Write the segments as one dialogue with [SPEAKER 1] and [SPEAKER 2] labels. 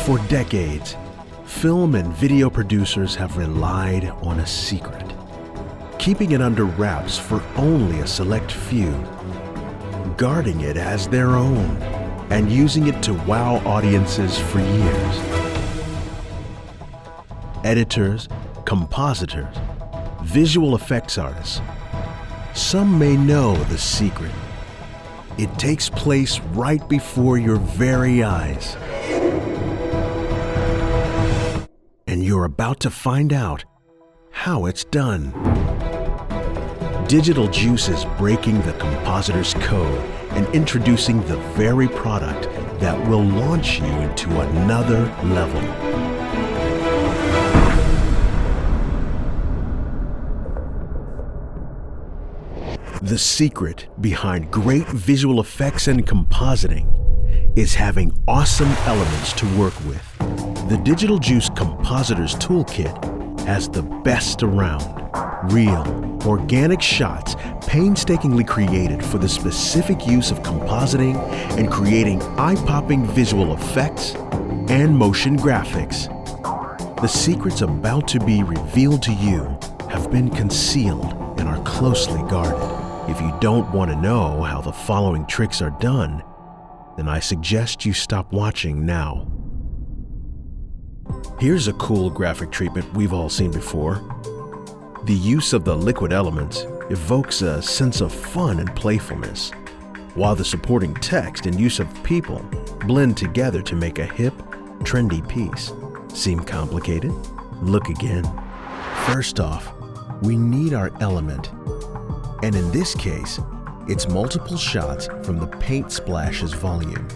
[SPEAKER 1] For decades, film and video producers have relied on a secret, keeping it under wraps for only a select few, guarding it as their own, and using it to wow audiences for years. Editors, compositors, visual effects artists. Some may know the secret. It takes place right before your very eyes. And you're about to find out how it's done. Digital Juice is breaking the compositor's code and introducing the very product that will launch you into another level. The secret behind great visual effects and compositing is having awesome elements to work with. The Digital Juice Compositors ToolKit has the best around. Real, organic shots painstakingly created for the specific use of compositing and creating eye-popping visual effects and motion graphics. The secrets about to be revealed to you have been concealed and are closely guarded. If you don't want to know how the following tricks are done, then I suggest you stop watching now. Here's a cool graphic treatment we've all seen before. The use of the liquid elements evokes a sense of fun and playfulness, while the supporting text and use of people blend together to make a hip, trendy piece. Seem complicated? Look again. First off, we need our element. And in this case, it's multiple shots from the paint splashes volume.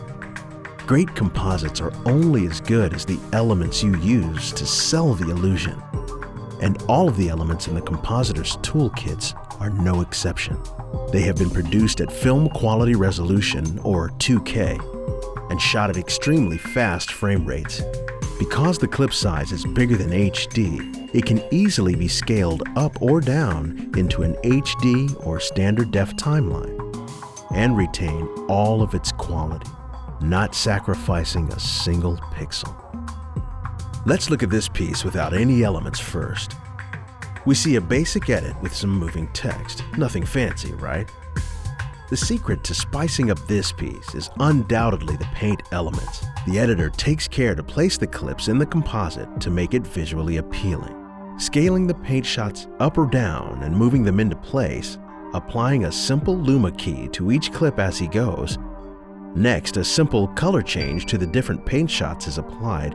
[SPEAKER 1] Great composites are only as good as the elements you use to sell the illusion. And all of the elements in the Compositors ToolKits are no exception. They have been produced at film quality resolution, or 2K, and shot at extremely fast frame rates. Because the clip size is bigger than HD, it can easily be scaled up or down into an HD or standard def timeline and retain all of its quality, not sacrificing a single pixel. Let's look at this piece without any elements first. We see a basic edit with some moving text. Nothing fancy, right? The secret to spicing up this piece is undoubtedly the paint elements. The editor takes care to place the clips in the composite to make it visually appealing. Scaling the paint shots up or down and moving them into place, applying a simple Luma key to each clip as he goes. Next, a simple color change to the different paint shots is applied,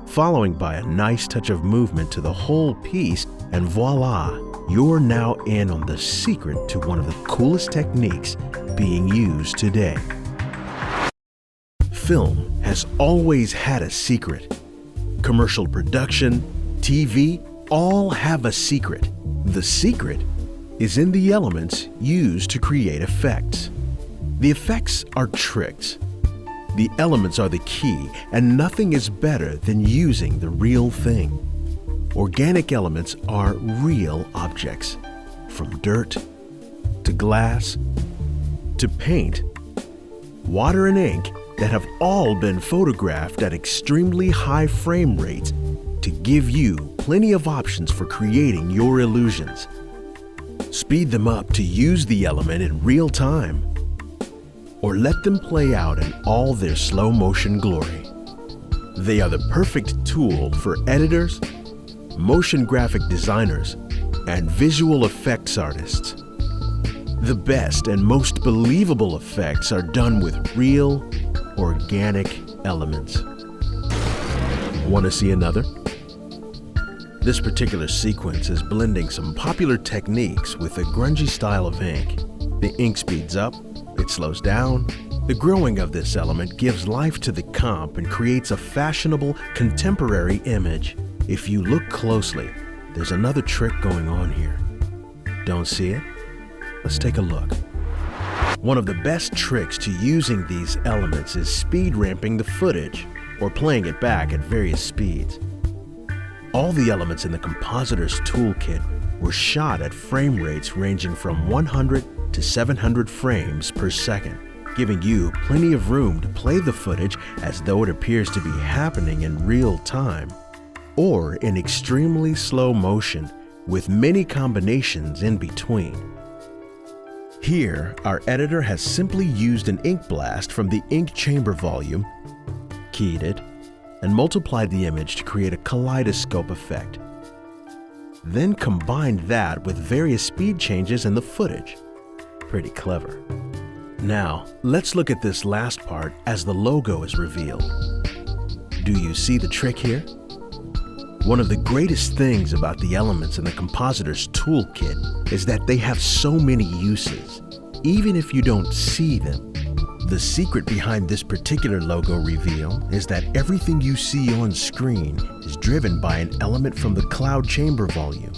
[SPEAKER 1] following by a nice touch of movement to the whole piece, and voila, you're now in on the secret to one of the coolest techniques being used today. Film has always had a secret. Commercial production, TV, all have a secret. The secret is in the elements used to create effects. The effects are tricks. The elements are the key, and nothing is better than using the real thing. Organic elements are real objects, from dirt to glass to paint, water and ink that have all been photographed at extremely high frame rates to give you plenty of options for creating your illusions. Speed them up to use the element in real time, or let them play out in all their slow motion glory. They are the perfect tool for editors, motion graphic designers, and visual effects artists. The best and most believable effects are done with real, organic elements. Want to see another? This particular sequence is blending some popular techniques with a grungy style of ink. The ink speeds up, it slows down. The growing of this element gives life to the comp and creates a fashionable, contemporary image. If you look closely, there's another trick going on here. Don't see it? Let's take a look. One of the best tricks to using these elements is speed ramping the footage, or playing it back at various speeds. All the elements in the Compositors ToolKit were shot at frame rates ranging from 100 to 700 frames per second. giving you plenty of room to play the footage as though it appears to be happening in real time, or in extremely slow motion with many combinations in between. Here, our editor has simply used an ink blast from the ink chamber volume, keyed it, and multiplied the image to create a kaleidoscope effect. Then combined that with various speed changes in the footage. Pretty clever. Now, let's look at this last part as the logo is revealed. Do you see the trick here? One of the greatest things about the elements in the Compositors Toolkit is that they have so many uses, even if you don't see them. The secret behind this particular logo reveal is that everything you see on screen is driven by an element from the cloud chamber volume.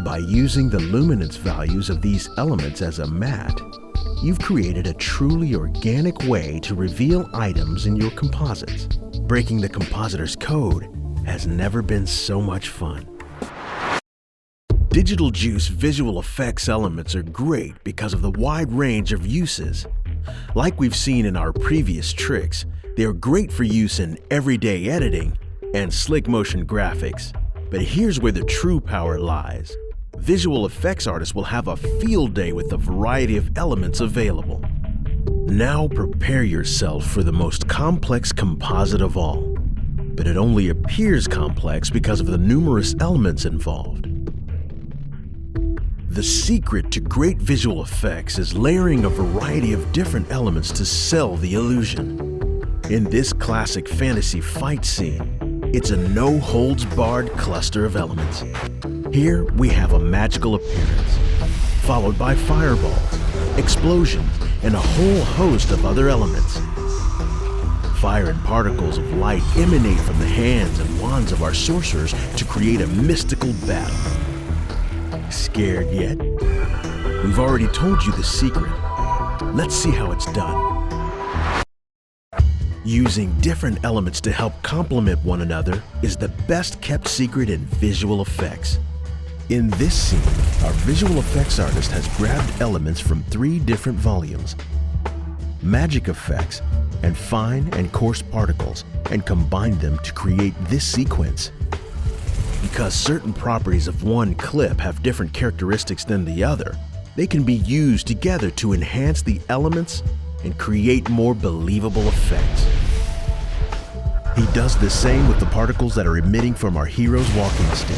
[SPEAKER 1] By using the luminance values of these elements as a matte, you've created a truly organic way to reveal items in your composites. Breaking the compositor's code has never been so much fun. Digital Juice visual effects elements are great because of the wide range of uses. Like we've seen in our previous tricks, they are great for use in everyday editing and slick motion graphics. But here's where the true power lies. Visual effects artists will have a field day with the variety of elements available. Now prepare yourself for the most complex composite of all. But it only appears complex because of the numerous elements involved. The secret to great visual effects is layering a variety of different elements to sell the illusion. In this classic fantasy fight scene, it's a no-holds-barred cluster of elements. Here we have a magical appearance, followed by fireballs, explosions, and a whole host of other elements. Fire and particles of light emanate from the hands and wands of our sorcerers to create a mystical battle. Scared yet? We've already told you the secret. Let's see how it's done. Using different elements to help complement one another is the best kept secret in visual effects. In this scene, our visual effects artist has grabbed elements from 3 different volumes, magic effects, and fine and coarse particles, and combined them to create this sequence. Because certain properties of one clip have different characteristics than the other, they can be used together to enhance the elements and create more believable effects. He does the same with the particles that are emitting from our hero's walking stick,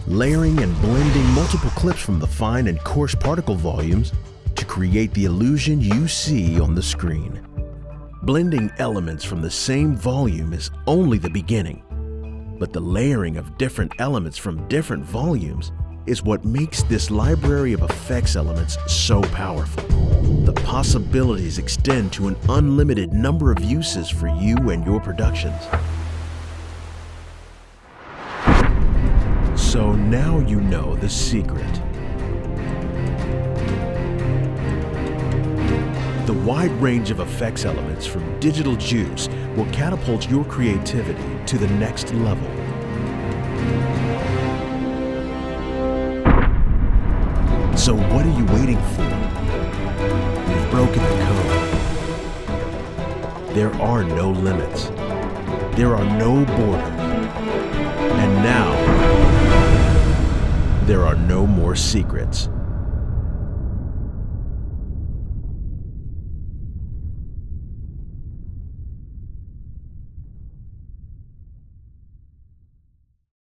[SPEAKER 1] layering and blending multiple clips from the fine and coarse particle volumes to create the illusion you see on the screen. Blending elements from the same volume is only the beginning, but the layering of different elements from different volumes is what makes this library of effects elements so powerful. The possibilities extend to an unlimited number of uses for you and your productions. So now you know the secret. The wide range of effects elements from Digital Juice will catapult your creativity to the next level. So what are you waiting for? You've broken the code. There are no limits. There are no borders. And now, there are no more secrets.